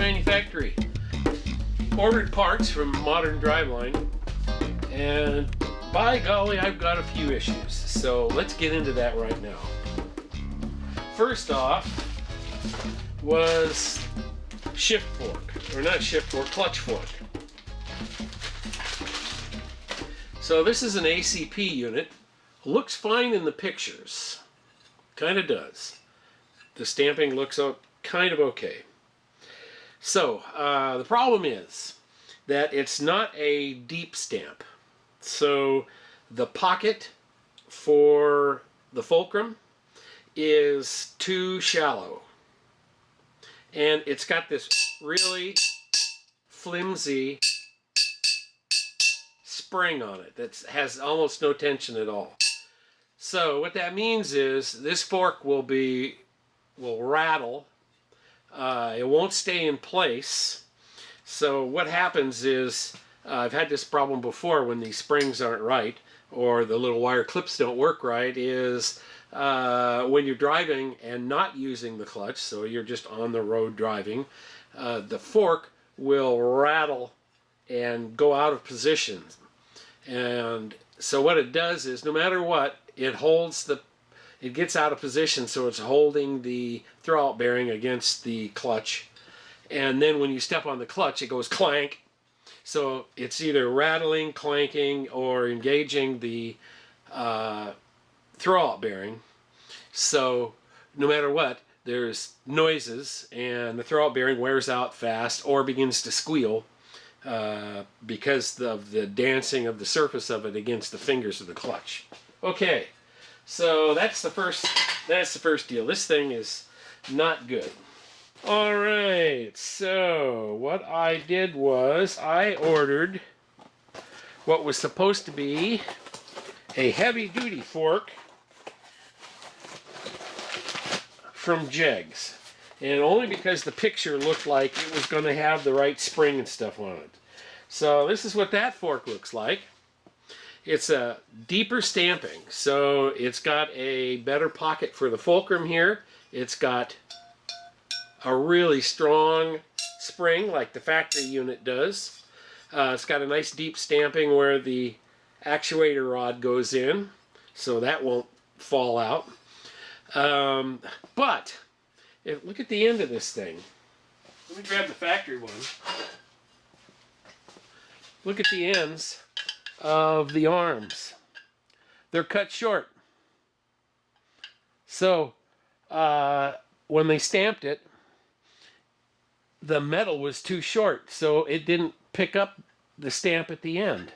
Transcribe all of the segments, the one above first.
manufactory. Ordered parts from Modern Driveline, and by golly, I've got a few issues. So let's get into that right now. First off was shift fork, or not shift fork, clutch fork. So this is an ACP unit. Looks fine in the pictures. Kind of does. The stamping looks kind of okay. So the problem is that it's not a deep stamp. So the pocket for the fulcrum is too shallow. And it's got this really flimsy spring on it that has almost no tension at all. So what that means is this fork will rattle. It won't stay in place. So what happens is, I've had this problem before when these springs aren't right or the little wire clips don't work right, is when you're driving and not using the clutch, so you're just on the road driving, the fork will rattle and go out of position. And so what it does is, no matter what, it gets out of position, so it's holding the throwout bearing against the clutch. And then when you step on the clutch, it goes clank. So it's either rattling, clanking, or engaging the throwout bearing. So no matter what, there's noises, and the throwout bearing wears out fast or begins to squeal because of the dancing of the surface of it against the fingers of the clutch. Okay, so that's the first deal. This thing is not good. All right, so what I did was I ordered what was supposed to be a heavy-duty fork from Jegs, and only because the picture looked like it was going to have the right spring and stuff on it. So this is what that fork looks like. It's a deeper stamping, so it's got a better pocket for the fulcrum here. It's got a really strong spring like the factory unit does. It's got a nice deep stamping where the actuator rod goes in, so that won't fall out. But look at the end of this thing. Let me grab the factory one. Look at the ends of the arms. They're cut short. So when they stamped it, the metal was too short, so it didn't pick up the stamp at the end.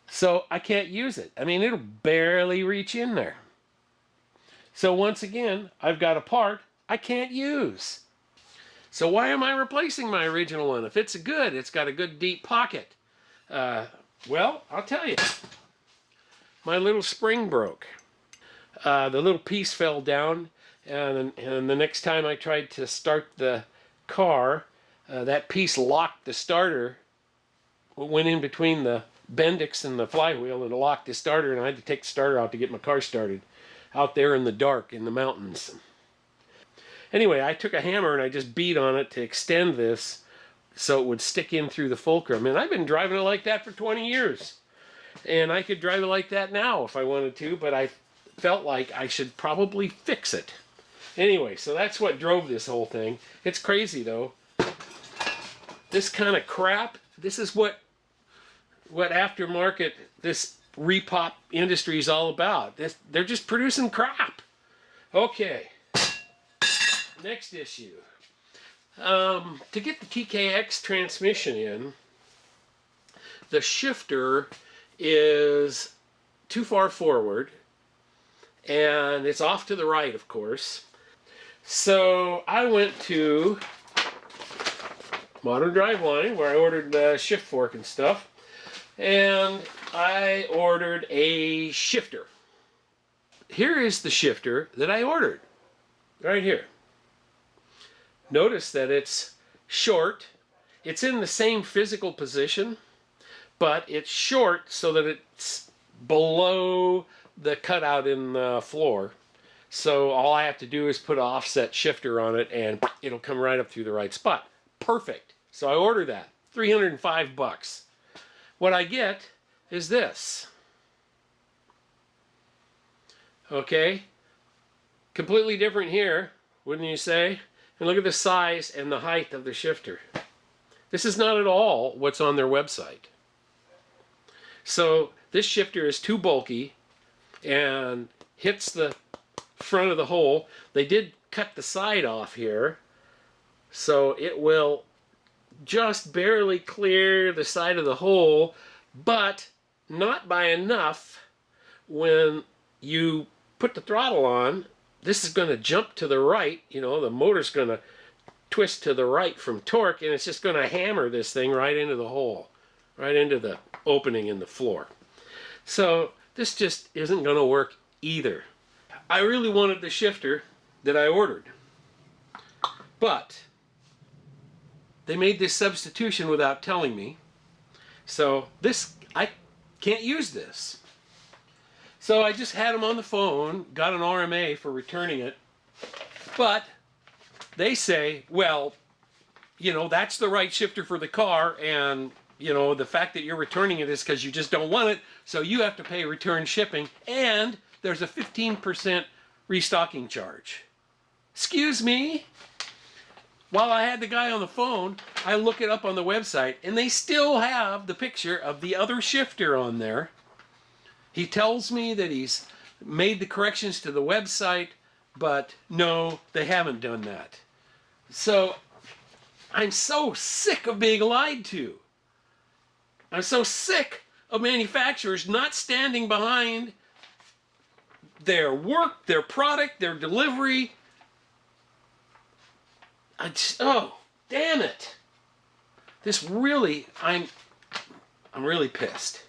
So I can't use it. I mean, it'll barely reach in there. So once again, I've got a part I can't use. So why am I replacing my original one? If it's good, it's got a good deep pocket. Well, I'll tell you. My little spring broke. The little piece fell down, and the next time I tried to start the car, that piece locked the starter, went in between the Bendix and the flywheel, and it locked the starter, and I had to take the starter out to get my car started out there in the dark in the mountains. Anyway, I took a hammer and I just beat on it to extend this so it would stick in through the fulcrum. And I've been driving it like that for 20 years. And I could drive it like that now if I wanted to, but I felt like I should probably fix it. Anyway, so that's what drove this whole thing. It's crazy though. This kind of crap, this is what aftermarket, this repop industry is all about. They're just producing crap. Okay. Next issue. To get the TKX transmission in, the shifter is too far forward, and it's off to the right, of course. So I went to Modern Driveline, where I ordered the shift fork and stuff, and I ordered a shifter. Here is the shifter that I ordered, right here. Notice that it's short. It's in the same physical position, but it's short so that it's below the cutout in the floor. So all I have to do is put an offset shifter on it and it'll come right up through the right spot. perfect. So I order that, 305 bucks. What I get is this. Okay, completely different here, wouldn't you say? And look at the size and the height of the shifter. This is not at all what's on their website. So this shifter is too bulky and hits the front of the hole. They did cut the side off here, so it will just barely clear the side of the hole, but not by enough. When you put the throttle on, this is going to jump to the right. You know, the motor's going to twist to the right from torque, and it's just going to hammer this thing right into the hole, right into the opening in the floor. So this just isn't going to work either. I really wanted the shifter that I ordered, but they made this substitution without telling me. So this, I can't use this. So I just had them on the phone, got an RMA for returning it, but they say, well, you know, that's the right shifter for the car, and you know, the fact that you're returning it is because you just don't want it, so you have to pay return shipping, and there's a 15% restocking charge. Excuse me? While I had the guy on the phone, I look it up on the website, and they still have the picture of the other shifter on there. He tells me that he's made the corrections to the website, but no, they haven't done that. So I'm so sick of being lied to. I'm so sick of manufacturers not standing behind their work, their product, their delivery. Oh, damn it. This really, I'm really pissed.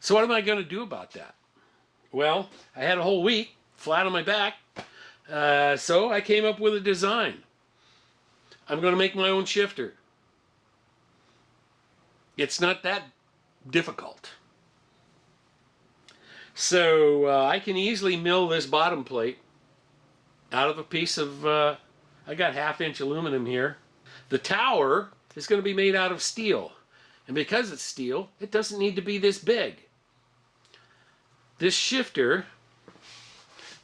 So what am I going to do about that? Well, I had a whole week flat on my back, so I came up with a design. I'm going to make my own shifter. It's not that difficult. So I can easily mill this bottom plate out of a piece of, I got 1/2-inch aluminum here. The tower is going to be made out of steel. And because it's steel, it doesn't need to be this big. This shifter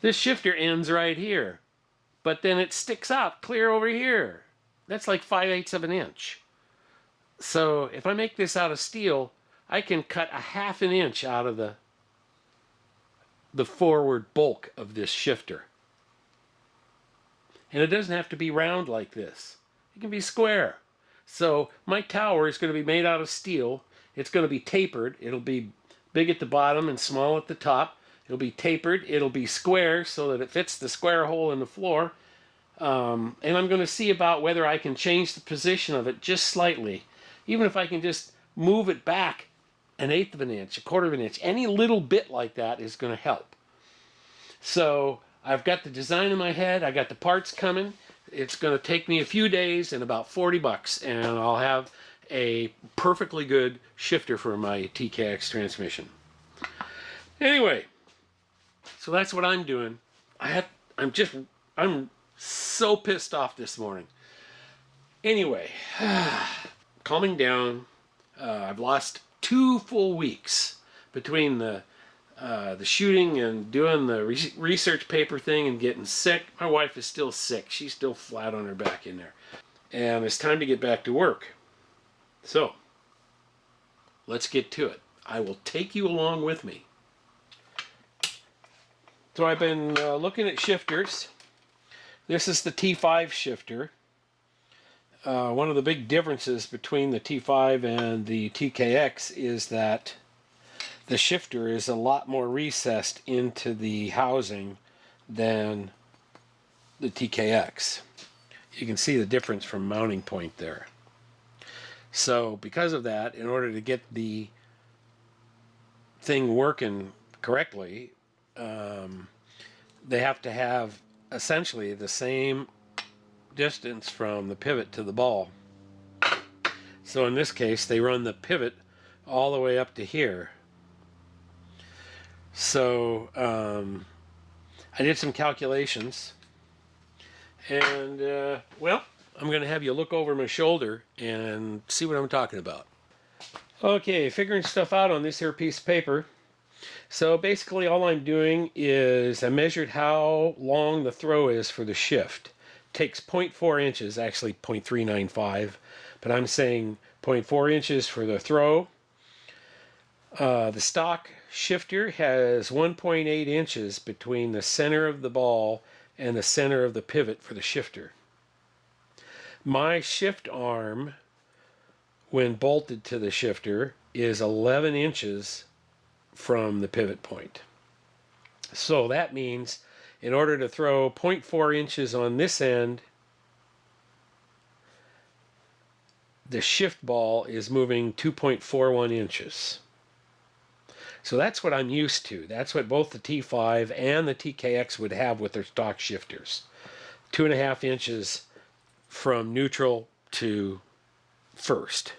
ends right here, but then it sticks out clear over here. That's like 5/8 of an inch. So if I make this out of steel, I can cut a 1/2 an inch out of the forward bulk of this shifter. And it doesn't have to be round like this. It can be square. So my tower is going to be made out of steel. It's going to be tapered. It'll be big at the bottom and small at the top. It'll be tapered. It'll be square so that it fits the square hole in the floor. And I'm going to see about whether I can change the position of it just slightly. Even if I can just move it back 1/8 of an inch, 1/4 of an inch. Any little bit like that is going to help. So I've got the design in my head. I got the parts coming. It's going to take me a few days and about 40 bucks. And I'll have a perfectly good shifter for my TKX transmission. Anyway, so that's what I'm doing. I'm so pissed off this morning. Anyway, calming down. I've lost 2 full weeks between the shooting and doing the research paper thing and getting sick. My wife is still sick. She's still flat on her back in there. And it's time to get back to work. So, let's get to it. I will take you along with me. So I've been looking at shifters. This is the T5 shifter. One of the big differences between the T5 and the TKX is that the shifter is a lot more recessed into the housing than the TKX. You can see the difference from mounting point there. So because of that, in order to get the thing working correctly, they have to have essentially the same distance from the pivot to the ball. So in this case, they run the pivot all the way up to here. So I did some calculations, And, well, I'm going to have you look over my shoulder and see what I'm talking about. Okay, figuring stuff out on this here piece of paper. So basically all I'm doing is I measured how long the throw is for the shift. It takes 0.4 inches, actually 0.395, but I'm saying 0.4 inches for the throw. The stock shifter has 1.8 inches between the center of the ball and the center of the pivot for the shifter. My shift arm, when bolted to the shifter, is 11 inches from the pivot point. So that means in order to throw 0.4 inches on this end, the shift ball is moving 2.41 inches. So that's what I'm used to. That's what both the T5 and the TKX would have with their stock shifters. 2.5 inches from neutral to first.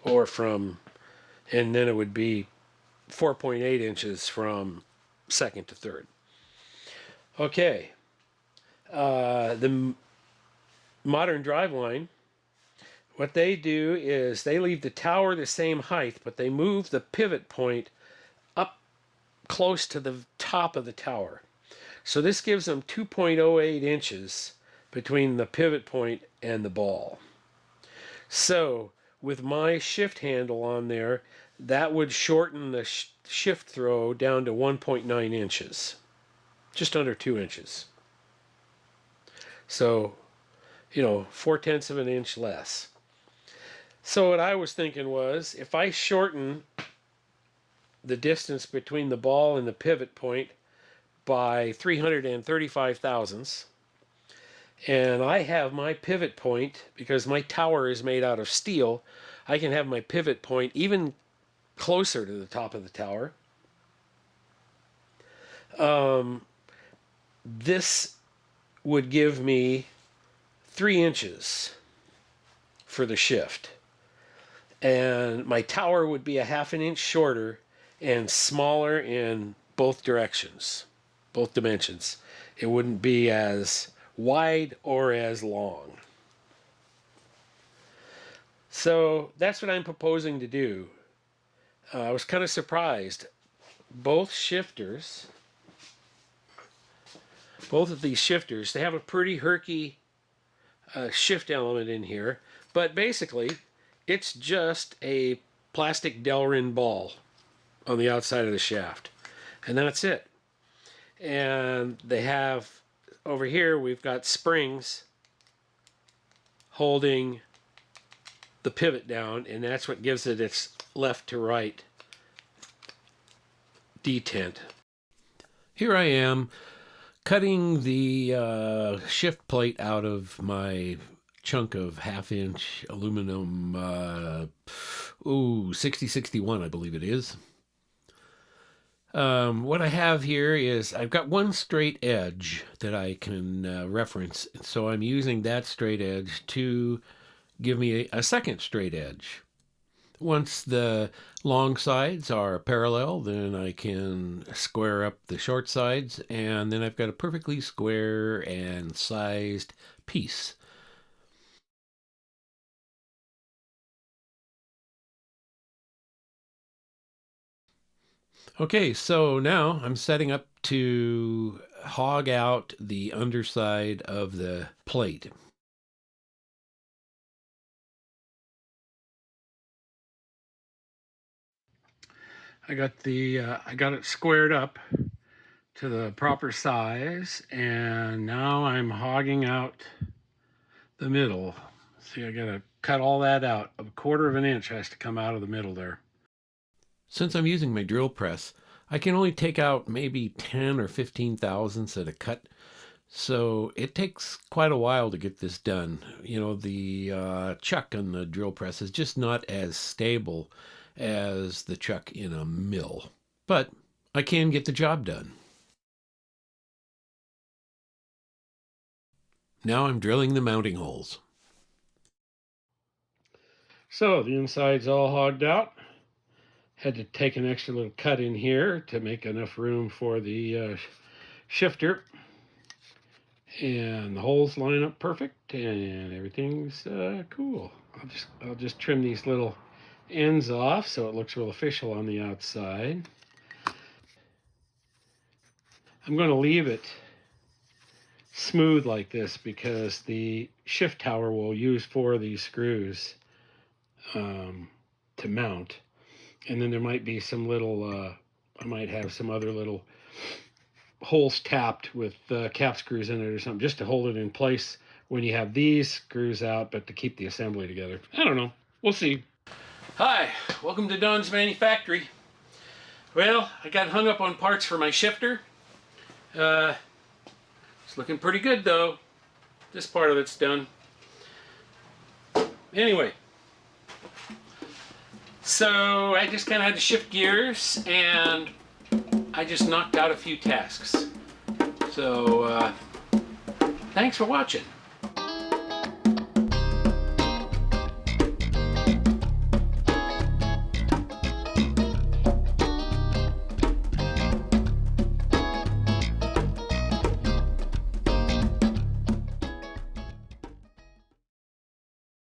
Or from, and then it would be 4.8 inches from second to third. Okay. The modern driveline, what they do is they leave the tower the same height, but they move the pivot point up close to the top of the tower. So this gives them 2.08 inches between the pivot point and the ball. So with my shift handle on there, that would shorten the shift throw down to 1.9 inches. Just under 2 inches. So, 4/10 of an inch less. So what I was thinking was, if I shorten the distance between the ball and the pivot point by 335 thousandths, and I have my pivot point, because my tower is made out of steel, I can have my pivot point even closer to the top of the tower. This would give me 3 inches for the shift. And my tower would be a half an inch shorter and smaller in both directions, both dimensions. It wouldn't be as wide or as long. So that's what I'm proposing to do. I was kind of surprised. Both shifters, both of these shifters, they have a pretty herky shift element in here, but basically it's just a plastic Delrin ball on the outside of the shaft, and that's it. And they have, over here we've got springs holding the pivot down, and that's what gives it its left to right detent. Here I am cutting the shift plate out of my chunk of half-inch aluminum 6061, I believe it is. What I have here is I've got one straight edge that I can reference, so I'm using that straight edge to give me a second straight edge. Once the long sides are parallel, then I can square up the short sides, and then I've got a perfectly square and sized piece. Okay, so now I'm setting up to hog out the underside of the plate. I got it squared up to the proper size, and now I'm hogging out the middle. See, I gotta cut all that out. A quarter of an inch has to come out of the middle there. Since I'm using my drill press, I can only take out maybe 10 or 15 thousandths at a cut. So it takes quite a while to get this done. The chuck on the drill press is just not as stable as the chuck in a mill. But I can get the job done. Now I'm drilling the mounting holes. So the inside's all hogged out. Had to take an extra little cut in here to make enough room for the shifter. and the holes line up perfect, and everything's cool. I'll just trim these little ends off so it looks real official on the outside. I'm going to leave it smooth like this because the shift tower will use 4 of these screws to mount, and then there might be some little I might have some other little holes tapped with cap screws in it or something just to hold it in place when you have these screws out, but to keep the assembly together. I don't know. We'll see. Hi, welcome to Don's Manufactory. Well, I got hung up on parts for my shifter. It's looking pretty good though. This part of it's done. Anyway, so I just kind of had to shift gears and I just knocked out a few tasks. So, thanks for watching.